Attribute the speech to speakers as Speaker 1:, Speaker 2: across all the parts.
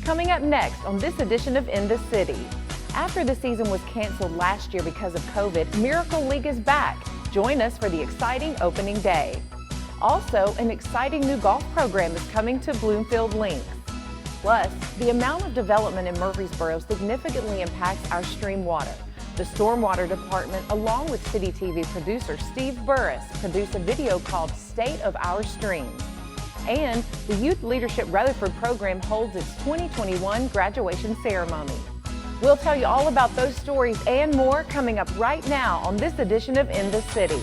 Speaker 1: Coming up next on this edition of In the City. After the season was canceled last year because of COVID, Miracle League is back. Join us for the exciting opening day. Also, an exciting new golf program is coming to Bloomfield Links. Plus, the amount of development in Murfreesboro significantly impacts our stream water. The Stormwater Department, along with CityTV producer Steve Burris, produced a video called State of Our Streams. And the Youth Leadership Rutherford program holds its 2021 graduation ceremony. We'll tell you all about those stories and more coming up right now on this edition of In the City.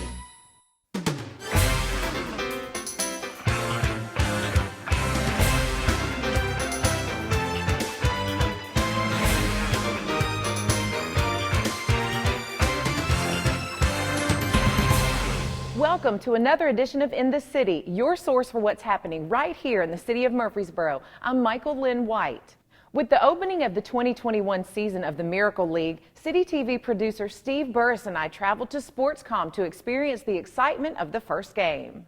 Speaker 1: Welcome to another edition of In the City, your source for what's happening right here in the city of Murfreesboro. I'm Michael Linn White. With the opening of the 2021 season of the Miracle League, CityTV producer Steve Burris and I traveled to Sportscom to experience the excitement of the first game.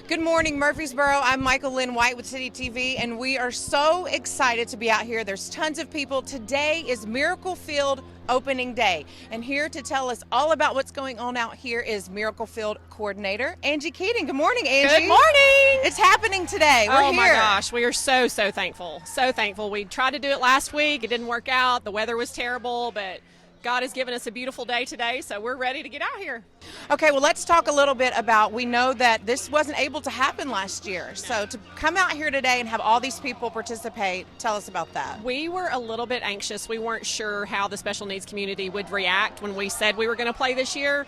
Speaker 2: Good morning, Murfreesboro. I'm Michael Linn White with CityTV, and we are so excited to be out here. There's tons of people. Today is Miracle Field opening day, and here to tell us all about what's going on out here is Miracle Field coordinator Angie Keating. Good morning, Angie.
Speaker 3: Good morning.
Speaker 2: It's happening today. We're
Speaker 3: here.
Speaker 2: Oh
Speaker 3: my gosh, we are so thankful. So thankful. We tried to do it last week. It didn't work out. The weather was terrible, but God has given us a beautiful day today, so we're ready to get out here.
Speaker 2: Okay, well, let's talk a little bit about, we know that this wasn't able to happen last year. No. So to come out here today and have all these people participate, tell us about that.
Speaker 3: We were a little bit anxious. We weren't sure how the special needs community would react when we said we were going to play this year.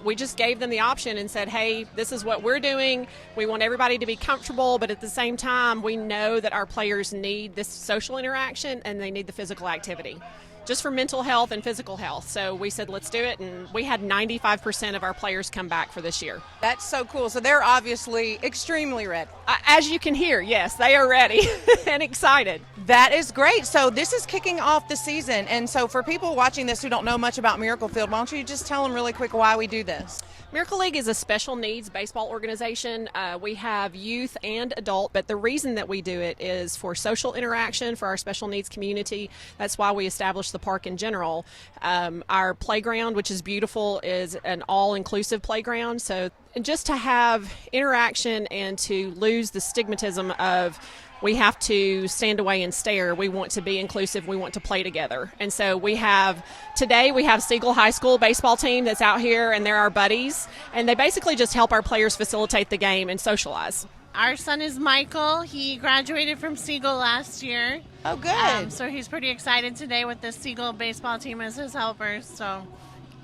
Speaker 3: We just gave them the option and said, hey, this is what we're doing. We want everybody to be comfortable, but at the same time, we know that our players need this social interaction and they need the physical activity, just for mental health and physical health. So we said, let's do it. And we had 95% of our players come back for this year.
Speaker 2: That's so cool. So they're obviously extremely ready.
Speaker 3: As you can hear, yes, they are ready and excited.
Speaker 2: That is great. So this is kicking off the season. And so for people watching this who don't know much about Miracle Field, why don't you just tell them really quick why we do this?
Speaker 3: Miracle League is a special needs baseball organization. We have youth and adult, but the reason that we do it is for social interaction for our special needs community. That's why we established the park in general. Our playground, which is beautiful, is an all-inclusive playground. So just to have interaction and to lose the stigmatism of we have to stand away and stare. We want to be inclusive. We want to play together. And so today we have Siegel High School baseball team that's out here, and they're our buddies. And they basically just help our players facilitate the game and socialize.
Speaker 4: Our son is Michael. He graduated from Siegel last year.
Speaker 2: Oh, good.
Speaker 4: So he's pretty excited today with the Siegel baseball team as his helpers. So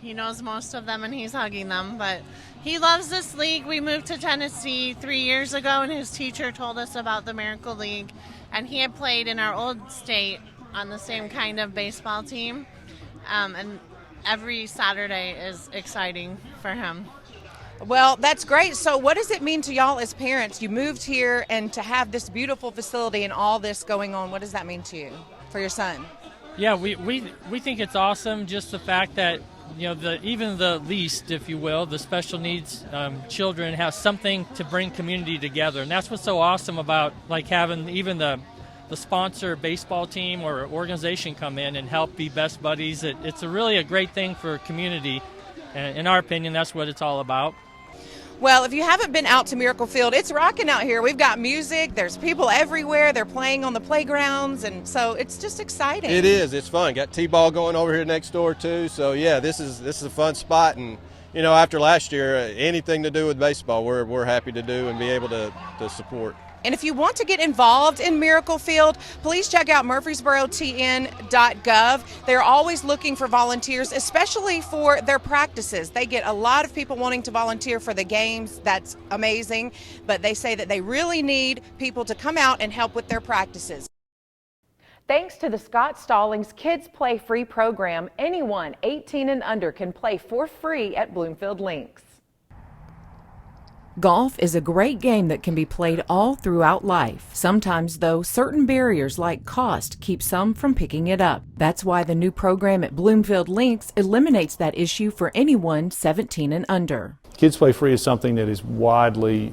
Speaker 4: he knows most of them and he's hugging them. But he loves this league. We moved to Tennessee 3 years ago, and his teacher told us about the Miracle League. And he had played in our old state on the same kind of baseball team. And every Saturday is exciting for him.
Speaker 2: Well, that's great. So what does it mean to y'all as parents? You moved here, and to have this beautiful facility and all this going on, what does that mean to you, for your son?
Speaker 5: Yeah, we think it's awesome, just the fact that, you know, even the least, if you will, the special needs children have something to bring community together. And that's what's so awesome about, like, having even the sponsor baseball team or organization come in and help be best buddies. It's really a great thing for community. And in our opinion, that's what it's all about.
Speaker 2: Well, if you haven't been out to Miracle Field, it's rocking out here. We've got music. There's people everywhere. They're playing on the playgrounds, and so it's just exciting.
Speaker 6: It is. It's fun. Got T-ball going over here next door too. So yeah, this is a fun spot. And you know, after last year, anything to do with baseball, we're happy to do and be able to support.
Speaker 2: And if you want to get involved in Miracle Field, please check out murfreesborotn.gov. They're always looking for volunteers, especially for their practices. They get a lot of people wanting to volunteer for the games. That's amazing. But they say that they really need people to come out and help with their practices.
Speaker 1: Thanks to the Scott Stallings Kids Play Free program, anyone 18 and under can play for free at Bloomfield Links. Golf is a great game that can be played all throughout life. Sometimes, though, certain barriers like cost keep some from picking it up. That's why the new program at Bloomfield Links eliminates that issue for anyone 17 and under.
Speaker 7: Kids Play Free is something that is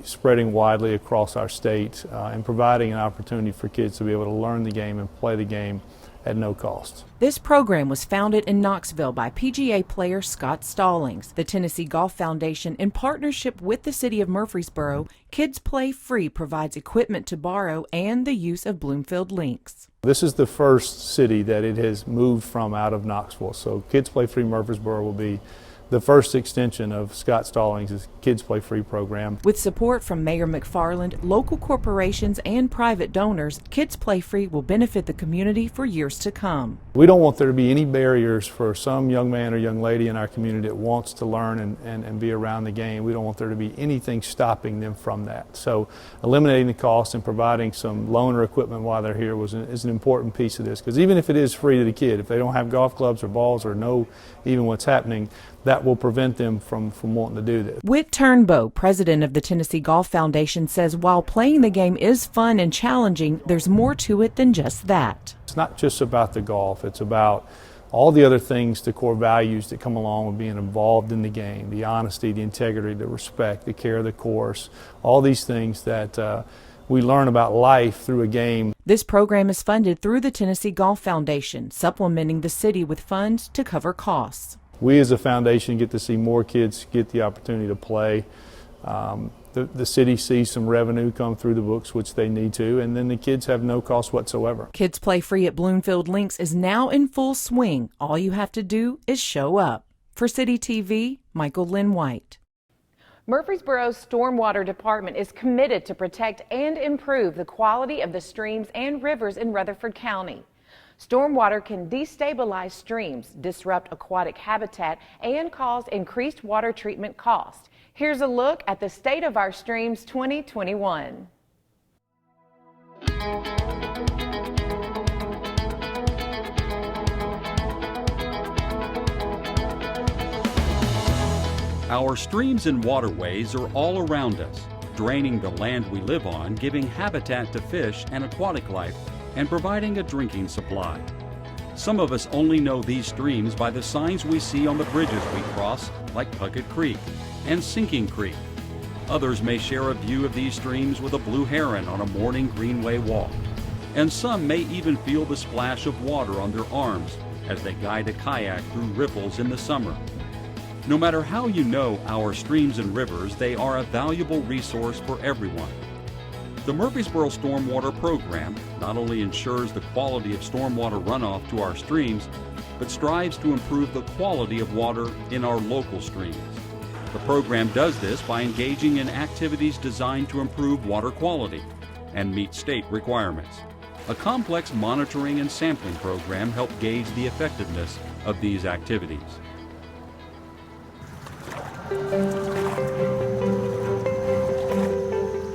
Speaker 7: spreading widely across our state and providing an opportunity for kids to be able to learn the game and play the game at no cost.
Speaker 1: This program was founded in Knoxville by PGA player Scott Stallings. The Tennessee Golf Foundation, in partnership with the City of Murfreesboro, Kids Play Free provides equipment to borrow and the use of Bloomfield Links.
Speaker 7: This is the first city that it has moved from out of Knoxville, so Kids Play Free Murfreesboro will be the first extension of Scott Stallings' Kids Play Free program.
Speaker 1: With support from Mayor McFarland, local corporations, and private donors, Kids Play Free will benefit the community for years to come.
Speaker 7: We don't want there to be any barriers for some young man or young lady in our community that wants to learn and be around the game. We don't want there to be anything stopping them from that. So eliminating the cost and providing some loaner equipment while they're here is an important piece of this, because even if it is free to the kid, if they don't have golf clubs or balls or know even what's happening, that will prevent them from wanting to do this.
Speaker 1: Whit Turnbow, president of the Tennessee Golf Foundation, says while playing the game is fun and challenging, there's more to it than just that.
Speaker 7: It's not just about the golf, it's about all the other things, the core values that come along with being involved in the game, the honesty, the integrity, the respect, the care of the course, all these things that we learn about life through a game.
Speaker 1: This program is funded through the Tennessee Golf Foundation, supplementing the city with funds to cover costs.
Speaker 7: We as a foundation get to see more kids get the opportunity to play. The city sees some revenue come through the books, which they need to, and then the kids have no cost whatsoever.
Speaker 1: Kids Play Free at Bloomfield Links is now in full swing. All you have to do is show up. For CityTV, Michael Linn White. Murfreesboro's Stormwater Department is committed to protect and improve the quality of the streams and rivers in Rutherford County. Stormwater can destabilize streams, disrupt aquatic habitat, and cause increased water treatment costs. Here's a look at the State of Our Streams 2021.
Speaker 8: Our streams and waterways are all around us, draining the land we live on, giving habitat to fish and aquatic life, and providing a drinking supply. Some of us only know these streams by the signs we see on the bridges we cross, like Puckett Creek and Sinking Creek. Others may share a view of these streams with a blue heron on a morning greenway walk. And some may even feel the splash of water on their arms as they guide a kayak through ripples in the summer. No matter how you know our streams and rivers, they are a valuable resource for everyone. The Murfreesboro Stormwater Program not only ensures the quality of stormwater runoff to our streams, but strives to improve the quality of water in our local streams. The program does this by engaging in activities designed to improve water quality and meet state requirements. A complex monitoring and sampling program helps gauge the effectiveness of these activities.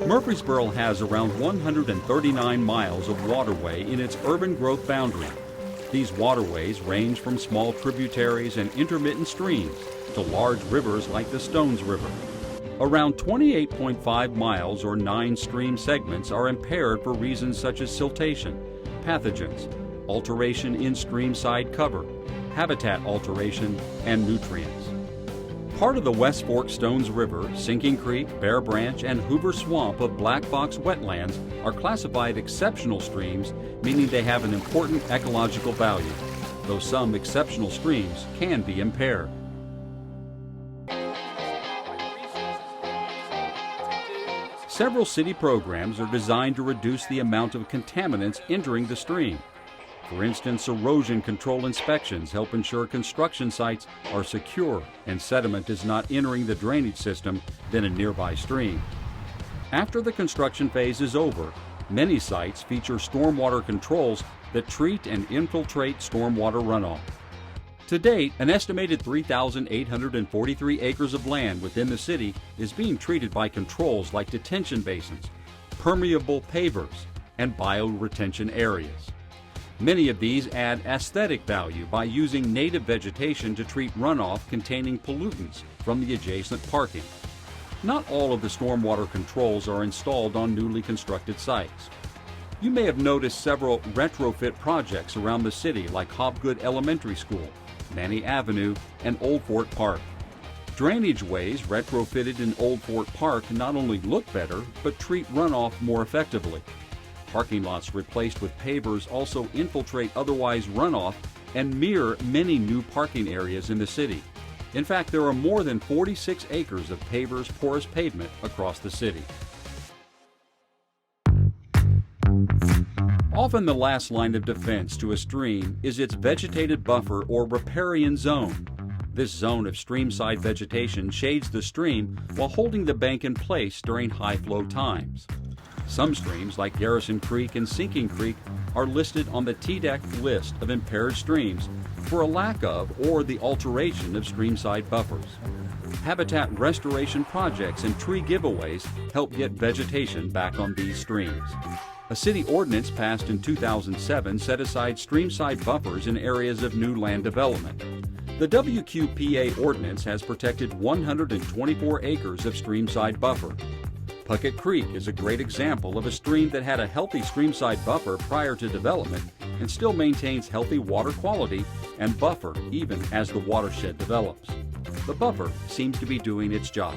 Speaker 8: Murfreesboro has around 139 miles of waterway in its urban growth boundary. These waterways range from small tributaries and intermittent streams to large rivers like the Stones River. Around 28.5 miles or 9 stream segments are impaired for reasons such as siltation, pathogens, alteration in stream side cover, habitat alteration, and nutrients. Part of the West Fork Stones River, Sinking Creek, Bear Branch, and Hoover Swamp of Black Fox wetlands are classified exceptional streams, meaning they have an important ecological value, though some exceptional streams can be impaired. Several city programs are designed to reduce the amount of contaminants entering the stream. For instance, erosion control inspections help ensure construction sites are secure and sediment is not entering the drainage system than a nearby stream. After the construction phase is over, many sites feature stormwater controls that treat and infiltrate stormwater runoff. To date, an estimated 3,843 acres of land within the city is being treated by controls like detention basins, permeable pavers, and bioretention areas. Many of these add aesthetic value by using native vegetation to treat runoff containing pollutants from the adjacent parking. Not all of the stormwater controls are installed on newly constructed sites. You may have noticed several retrofit projects around the city like Hobgood Elementary School, Manny Avenue, and Old Fort Park. Drainage ways retrofitted in Old Fort Park not only look better, but treat runoff more effectively. Parking lots replaced with pavers also infiltrate otherwise runoff and mirror many new parking areas in the city. In fact, there are more than 46 acres of pavers porous pavement across the city. Often the last line of defense to a stream is its vegetated buffer or riparian zone. This zone of streamside vegetation shades the stream while holding the bank in place during high flow times. Some streams, like Garrison Creek and Sinking Creek, are listed on the TDEC list of impaired streams for a lack of or the alteration of streamside buffers. Habitat restoration projects and tree giveaways help get vegetation back on these streams. A city ordinance passed in 2007 set aside streamside buffers in areas of new land development. The WQPA ordinance has protected 124 acres of streamside buffer. Puckett Creek is a great example of a stream that had a healthy streamside buffer prior to development and still maintains healthy water quality and buffer even as the watershed develops. The buffer seems to be doing its job.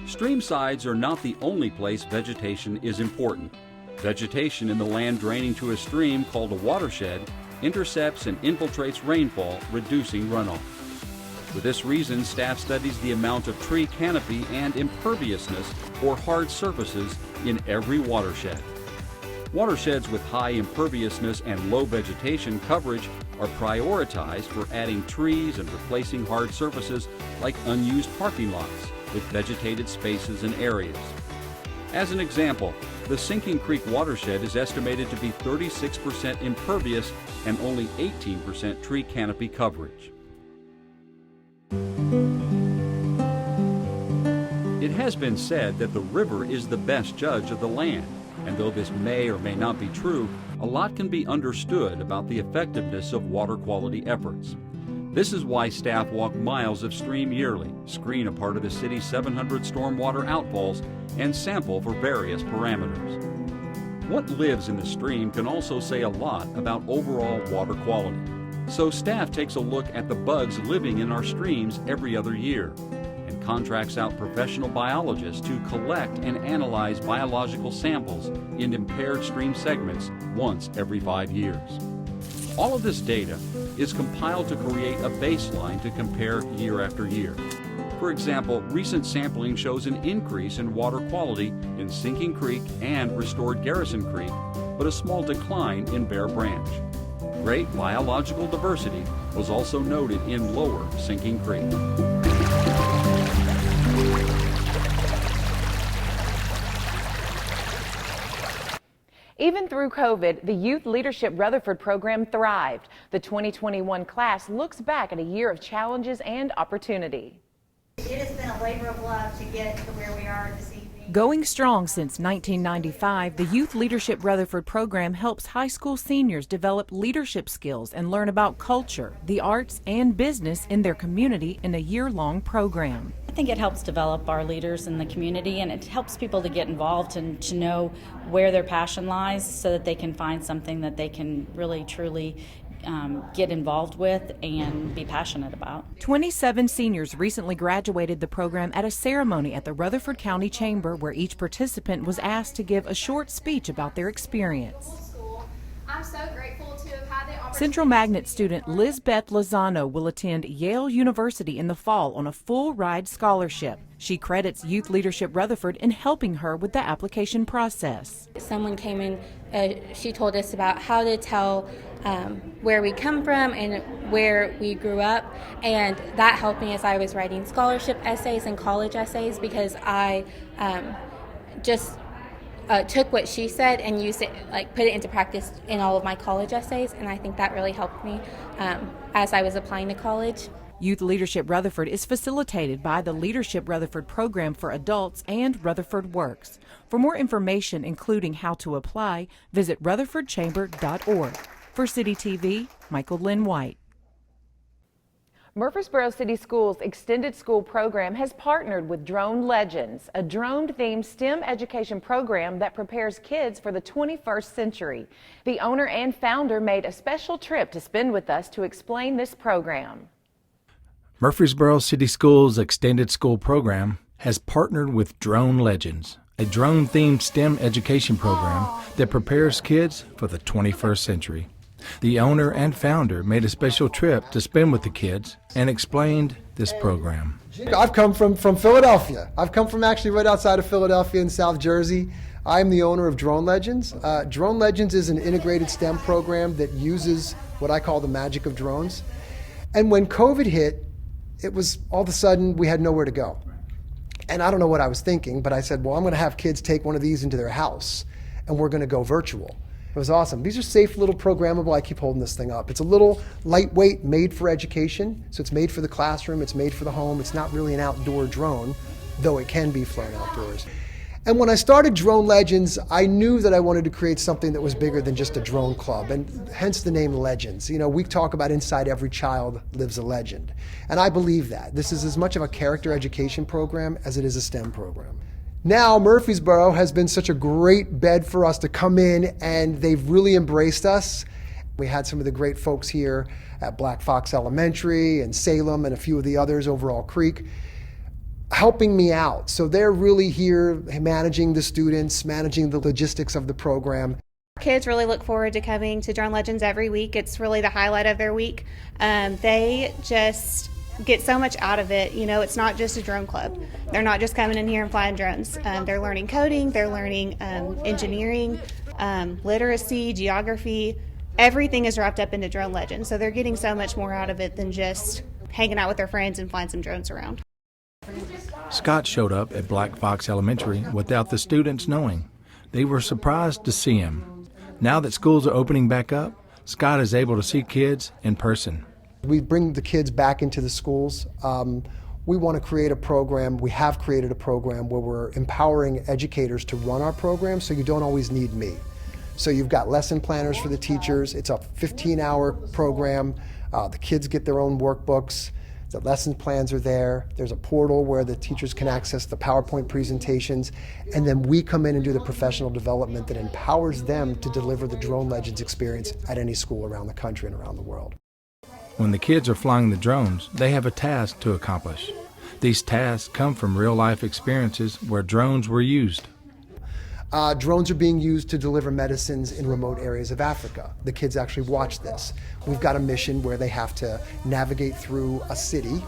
Speaker 8: Streamsides are not the only place vegetation is important. Vegetation in the land draining to a stream called a watershed intercepts and infiltrates rainfall, reducing runoff. For this reason, staff studies the amount of tree canopy and imperviousness or hard surfaces in every watershed. Watersheds with high imperviousness and low vegetation coverage are prioritized for adding trees and replacing hard surfaces like unused parking lots with vegetated spaces and areas. As an example, the Sinking Creek watershed is estimated to be 36% impervious and only 18% tree canopy coverage. It has been said that the river is the best judge of the land, and though this may or may not be true, a lot can be understood about the effectiveness of water quality efforts. This is why staff walk miles of stream yearly, screen a part of the city's 700 stormwater outfalls, and sample for various parameters. What lives in the stream can also say a lot about overall water quality. So staff takes a look at the bugs living in our streams every other year and contracts out professional biologists to collect and analyze biological samples in impaired stream segments once every 5 years. All of this data is compiled to create a baseline to compare year after year. For example, recent sampling shows an increase in water quality in Sinking Creek and restored Garrison Creek, but a small decline in Bear Branch. Great biological diversity was also noted in lower Sinking Creek.
Speaker 1: Even through COVID, the Youth Leadership Rutherford program thrived. The 2021 class looks back at a year of challenges and opportunity.
Speaker 9: It has been a labor of love to get to where we are this evening.
Speaker 1: Going strong since 1995, the Youth Leadership Rutherford program helps high school seniors develop leadership skills and learn about culture, the arts, and business in their community in a year-long program.
Speaker 10: I think it helps develop our leaders in the community, and it helps people to get involved and to know where their passion lies so that they can find something that they can really truly get involved with and be passionate about.
Speaker 1: 27 seniors recently graduated the program at a ceremony at the Rutherford County Chamber, where each participant was asked to give a short speech about their experience.
Speaker 11: I'm so grateful to have had the opportunity.
Speaker 1: Central Magnet student Lizbeth Lozano will attend Yale University in the fall on a full ride scholarship. She credits Youth Leadership Rutherford in helping her with the application process.
Speaker 11: Someone came in, she told us about how to tell where we come from and where we grew up, and that helped me as I was writing scholarship essays and college essays, because I just took what she said and used it, put it into practice in all of my college essays, and I think that really helped me as I was applying to college.
Speaker 1: Youth Leadership Rutherford is facilitated by the Leadership Rutherford Program for Adults and Rutherford Works. For more information, including how to apply, visit rutherfordchamber.org. For CityTV, Michael Linn White. Murfreesboro City Schools Extended School Program has partnered with Drone Legends, a drone-themed STEM education program that prepares kids for the 21st century. The owner and founder made a special trip to spend with us to explain this program.
Speaker 12: Murfreesboro City Schools Extended School Program has partnered with Drone Legends, a drone-themed STEM education program that prepares kids for the 21st century. The owner and founder made a special trip to spend with the kids and explained this program.
Speaker 13: I've come from Philadelphia. I've come from actually right outside of Philadelphia in South Jersey. I'm the owner of Drone Legends. Drone Legends is an integrated STEM program that uses what I call the magic of drones. And when COVID hit, it was all of a sudden we had nowhere to go. And I don't know what I was thinking, but I said, well, I'm going to have kids take one of these into their house and we're going to go virtual. It was awesome. These are safe, little programmable. I keep holding this thing up. It's a little lightweight, made for education. So it's made for the classroom, it's made for the home. It's not really an outdoor drone, though it can be flown outdoors. And when I started Drone Legends, I knew that I wanted to create something that was bigger than just a drone club, and hence the name Legends. You know, we talk about inside every child lives a legend. And I believe that. This is as much of a character education program as it is a STEM program. Now, Murfreesboro has been such a great bed for us to come in, and they've really embraced us. We had some of the great folks here at Black Fox Elementary and Salem and a few of the others, Overall Creek, helping me out. So they're really here managing the students, managing the logistics of the program.
Speaker 14: Kids really look forward to coming to Drone Legends every week. It's really the highlight of their week. They just get so much out of it. You know, it's not just a drone club. They're not just coming in here and flying drones. They're learning coding, they're learning engineering, literacy, geography. Everything is wrapped up into Drone Legends. So they're getting so much more out of it than just hanging out with their friends and flying some drones around.
Speaker 12: Scott showed up at Black Fox Elementary without the students knowing. They were surprised to see him. Now that schools are opening back up, Scott is able to see kids in person.
Speaker 13: We bring the kids back into the schools. We want to create a program. We have created a program where we're empowering educators to run our program, so you don't always need me. So you've got lesson planners for the teachers. It's a 15-hour program. The kids get their own workbooks. The lesson plans are there. There's a portal where the teachers can access the PowerPoint presentations. And then we come in and do the professional development that empowers them to deliver the Drone Legends experience at any school around the country and around the world.
Speaker 12: When the kids are flying the drones, they have a task to accomplish. These tasks come from real-life experiences where drones were used.
Speaker 13: Drones are being used to deliver medicines in remote areas of Africa. The kids actually watch this. We've got a mission where they have to navigate through a city,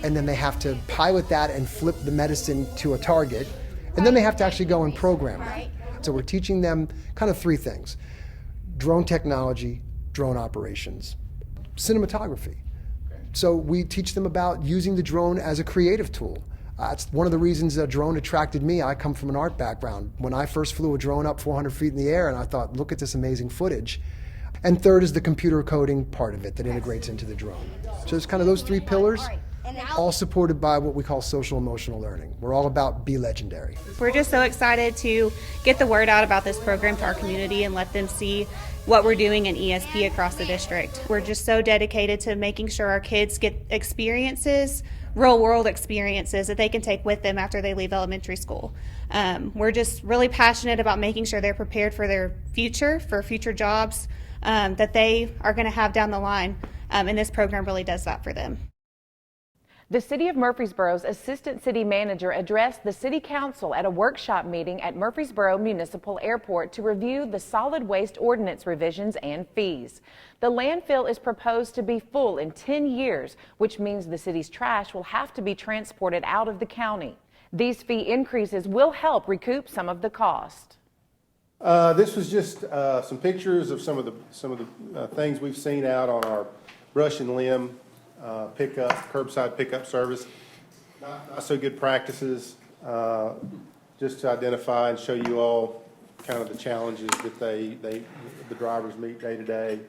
Speaker 13: and then they have to pilot that and flip the medicine to a target, and then they have to actually go and program that. So we're teaching them kind of three things: drone technology, drone operations, cinematography. So we teach them about using the drone as a creative tool. It's one of the reasons a drone attracted me. I come from an art background. When I first flew a drone up 400 feet in the air, and I thought, look at this amazing footage. And third is the computer coding part of it that integrates into the drone. So it's kind of those three pillars, all supported by what we call social emotional learning. We're all about be legendary.
Speaker 14: We're just so excited to get the word out about this program to our community and let them see what we're doing in ESP across the district. We're just so dedicated to making sure our kids get experiences, real world experiences that they can take with them after they leave elementary school. We're just really passionate about making sure they're prepared for their future, for future jobs that they are going to have down the line, and this program really does that for them.
Speaker 1: The City of Murfreesboro's Assistant City Manager addressed the City Council at a workshop meeting at Murfreesboro Municipal Airport to review the solid waste ordinance revisions and fees. The landfill is proposed to be full in 10 years, which means the city's trash will have to be transported out of the county. These fee increases will help recoup some of the cost.
Speaker 15: This was just some pictures of some of the things we've seen out on our brush and limb pickup, curbside pickup service. Not so good practices, just to identify and show you all kind of the challenges that the drivers meet day to day.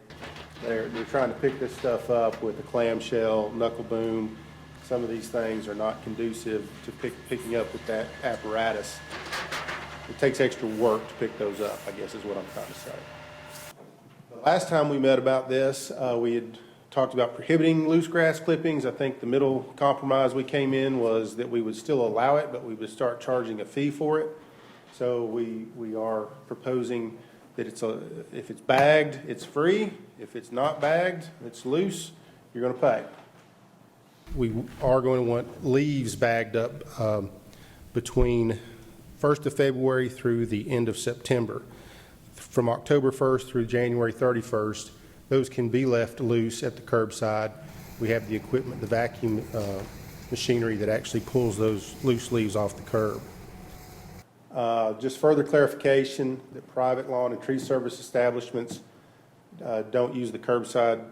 Speaker 15: They're trying to pick this stuff up with a clamshell, knuckle boom. Some of these things are not conducive to picking up with that apparatus. It takes extra work to pick those up, I guess is what I'm trying to say. The last time we met about this, we had talked about prohibiting loose grass clippings. I think the middle compromise we came in was that we would still allow it, but we would start charging a fee for it. So we are proposing that if it's bagged, it's free. If it's not bagged, it's loose, you're going to pay. We are going to want leaves bagged up between 1st of February through the end of September. From October 1st through January 31st, those can be left loose at the curbside. We have the equipment, the vacuum machinery that actually pulls those loose leaves off the curb. Just further clarification that private lawn and tree service establishments don't use the curbside,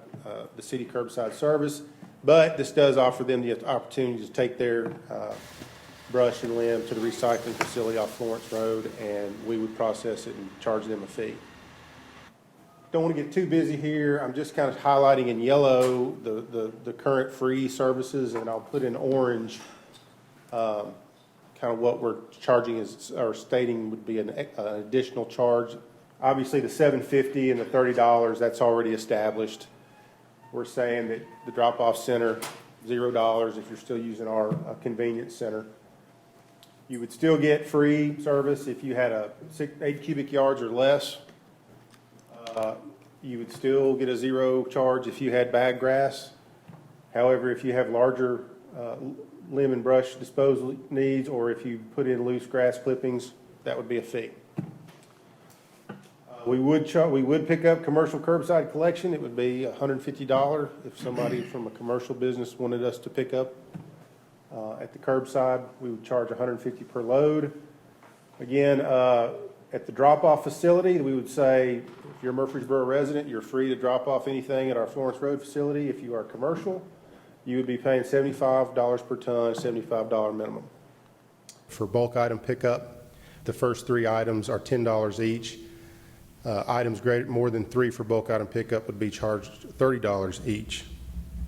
Speaker 15: the city curbside service, but this does offer them the opportunity to take their brush and limb to the recycling facility off Florence Road, and we would process it and charge them a fee. Don't want to get too busy here. I'm just kind of highlighting in yellow the current free services, and I'll put in orange kind of what we're charging or stating would be an additional charge. Obviously the $7.50 and the $30, that's already established. We're saying that the drop-off center, $0 if you're still using our convenience center. You would still get free service if you had 8 cubic yards or less. You would still get a $0 charge if you had bag grass. However, if you have larger limb and brush disposal needs, or if you put in loose grass clippings, that would be a fee. We would pick up commercial curbside collection. It would be $150 if somebody from a commercial business wanted us to pick up at the curbside. We would charge $150 per load. Again, at the drop-off facility, we would say if you're a Murfreesboro resident, you're free to drop off anything at our Florence Road facility. If you are commercial, you would be paying $75 per ton, $75 minimum. For bulk item pickup, the first 3 items are $10 each. Items more than 3 for bulk item pickup would be charged $30 each.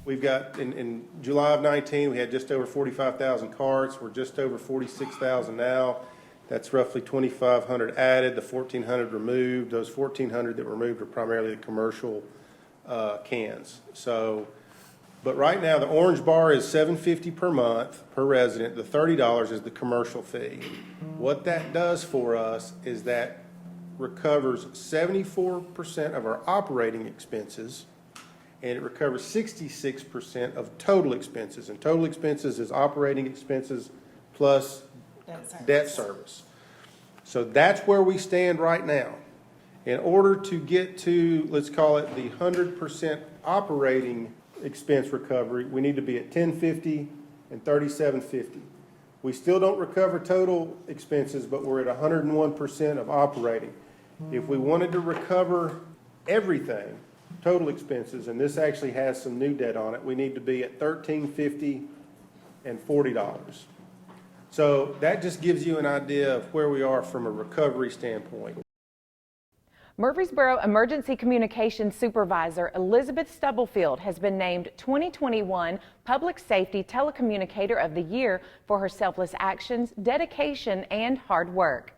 Speaker 15: We've got, in July of 19, we had just over 45,000 carts. We're just over 46,000 now. That's roughly 2,500 added, the 1,400 removed. Those 1,400 that were removed are primarily the commercial cans. But right now, the orange bar is $7.50 per month per resident. The $30 is the commercial fee. What that does for us is that recovers 74% of our operating expenses, and it recovers 66% of total expenses. And total expenses is operating expenses plus debt service. So that's where we stand right now. In order to get to, let's call it the 100% operating expense recovery, we need to be at $10.50 and $37.50. We still don't recover total expenses, but we're at 101% of operating. If we wanted to recover everything, total expenses, and this actually has some new debt on it, we need to be at $13.50 and $40. So that just gives you an idea of where we are from a recovery standpoint.
Speaker 1: Murfreesboro Emergency Communications Supervisor Elizabeth Stubblefield has been named 2021 Public Safety Telecommunicator of the Year for her selfless actions, dedication, and hard work.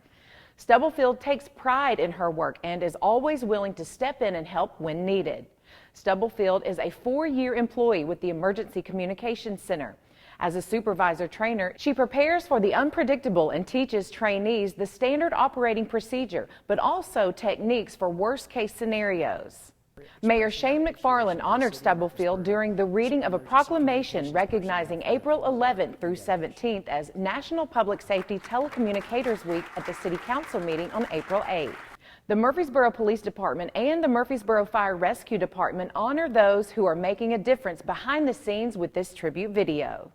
Speaker 1: Stubblefield takes pride in her work and is always willing to step in and help when needed. Stubblefield is a 4-year employee with the Emergency Communications Center. As a supervisor trainer, she prepares for the unpredictable and teaches trainees the standard operating procedure, but also techniques for worst-case scenarios. Mayor Shane McFarland honored Stubblefield during the reading of a proclamation recognizing April 11th through 17th as National Public Safety Telecommunicators Week at the City Council meeting on April 8th. The Murfreesboro Police Department and the Murfreesboro Fire Rescue Department honor those who are making a difference behind the scenes with this tribute video.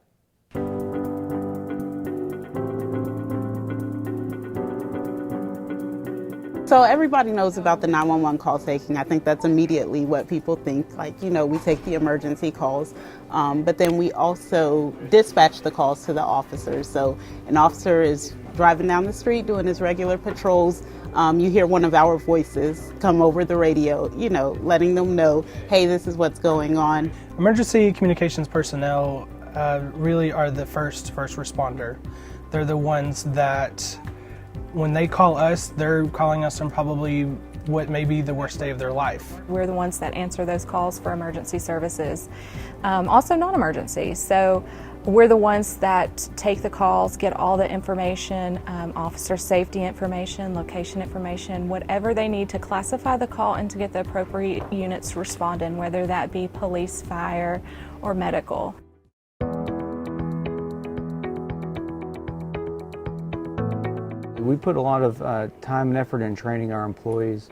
Speaker 16: So everybody knows about the 911 call taking. I think that's immediately what people think. Like, you know, we take the emergency calls, but then we also dispatch the calls to the officers. So an officer is driving down the street doing his regular patrols. You hear one of our voices come over the radio, you know, letting them know, hey, this is what's going on.
Speaker 17: Emergency communications personnel really are the first responder. They're the ones that when they call us, they're calling us from probably what may be the worst day of their life.
Speaker 18: We're the ones that answer those calls for emergency services, also non-emergency. So we're the ones that take the calls, get all the information, officer safety information, location information, whatever they need to classify the call and to get the appropriate units to respond in, whether that be police, fire, or medical.
Speaker 19: We put a lot of time and effort in training our employees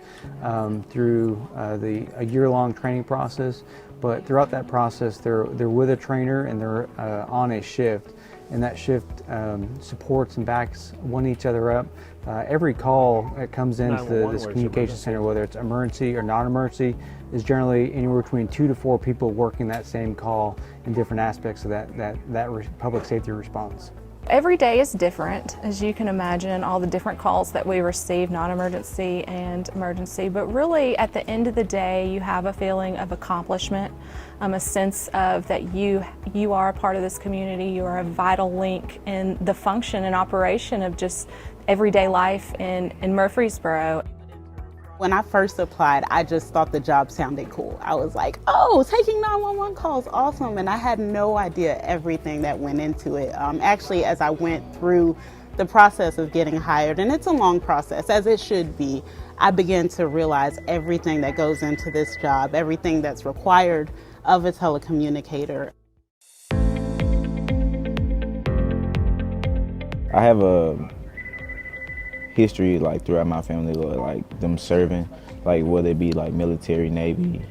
Speaker 19: through a year-long training process, but throughout that process they're with a trainer and they're on a shift, and that shift supports and backs each other up. Every call that comes into this communication center, whether it's emergency or non-emergency, is generally anywhere between 2 to 4 people working that same call in different aspects of that public safety response.
Speaker 18: Every day is different, as you can imagine, all the different calls that we receive, non-emergency and emergency, but really at the end of the day you have a feeling of accomplishment, a sense of that you are a part of this community, you are a vital link in the function and operation of just everyday life in Murfreesboro.
Speaker 16: When I first applied, I just thought the job sounded cool. I was like, oh, taking 911 calls, awesome. And I had no idea everything that went into it. Actually, as I went through the process of getting hired, and it's a long process, as it should be, I began to realize everything that goes into this job, everything that's required of a telecommunicator.
Speaker 20: I have a history throughout my family, them serving, whether it be military, Navy.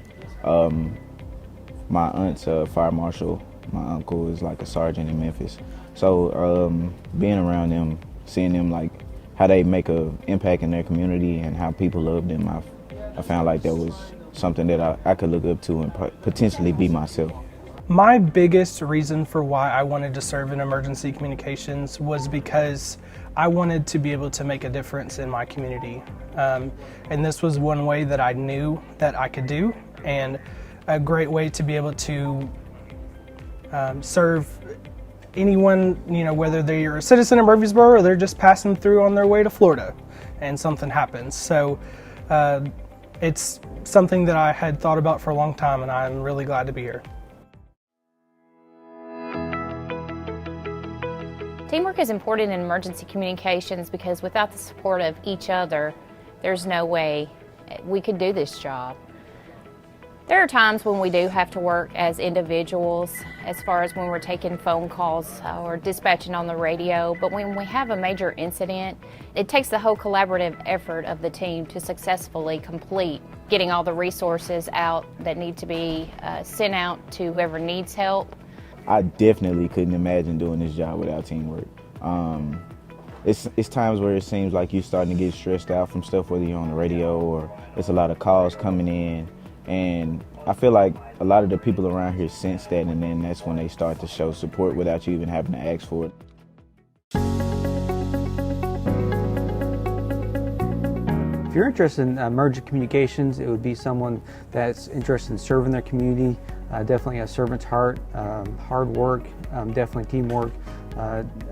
Speaker 20: My aunt's a fire marshal. My uncle is a sergeant in Memphis. So being around them, seeing them how they make an impact in their community and how people love them, I found that was something that I could look up to and potentially be myself.
Speaker 17: My biggest reason for why I wanted to serve in emergency communications was because I wanted to be able to make a difference in my community. And this was one way that I knew that I could do, and a great way to be able to serve anyone, whether they're a citizen of Murfreesboro or they're just passing through on their way to Florida and something happens. So it's something that I had thought about for a long time, and I'm really glad to be here.
Speaker 21: Teamwork is important in emergency communications because without the support of each other, there's no way we could do this job. There are times when we do have to work as individuals, as far as when we're taking phone calls or dispatching on the radio, but when we have a major incident, it takes the whole collaborative effort of the team to successfully complete getting all the resources out that need to be sent out to whoever needs help.
Speaker 20: I definitely couldn't imagine doing this job without teamwork. It's times where it seems like you're starting to get stressed out from stuff, whether you're on the radio or it's a lot of calls coming in. And I feel like a lot of the people around here sense that, and then that's when they start to show support without you even having to ask for it.
Speaker 19: If you're interested in emergency communications, it would be someone that's interested in serving their community, definitely a servant's heart, hard work, definitely teamwork.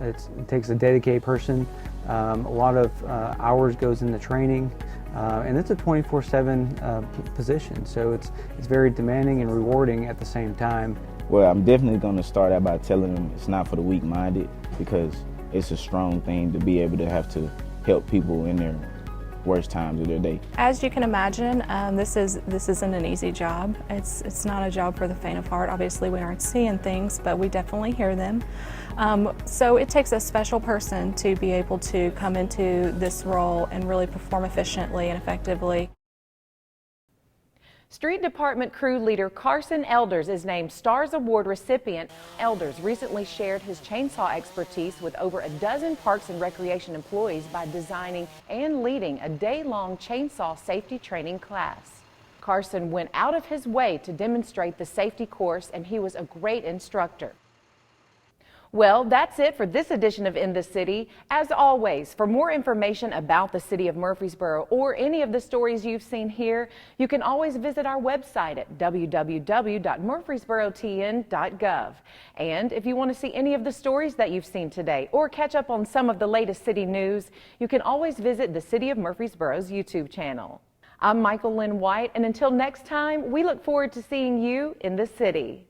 Speaker 19: It takes a dedicated person. A lot of hours goes into training, and it's a 24/7 position, so it's very demanding and rewarding at the same time.
Speaker 20: Well, I'm definitely going to start out by telling them it's not for the weak-minded, because it's a strong thing to be able to have to help people in their worst times of their day.
Speaker 18: As you can imagine, this isn't an easy job. It's not a job for the faint of heart. Obviously, we aren't seeing things, but we definitely hear them. So it takes a special person to be able to come into this role and really perform efficiently and effectively.
Speaker 1: Street Department crew leader Carson Elders is named STARS Award recipient. Elders recently shared his chainsaw expertise with over a dozen Parks and Recreation employees by designing and leading a day-long chainsaw safety training class. Carson went out of his way to demonstrate the safety course, and he was a great instructor. Well, that's it for this edition of In the City. As always, for more information about the city of Murfreesboro or any of the stories you've seen here, you can always visit our website at www.murfreesborotn.gov. And if you want to see any of the stories that you've seen today or catch up on some of the latest city news, you can always visit the City of Murfreesboro's YouTube channel. I'm Michael Linn White, and until next time, we look forward to seeing you in the city.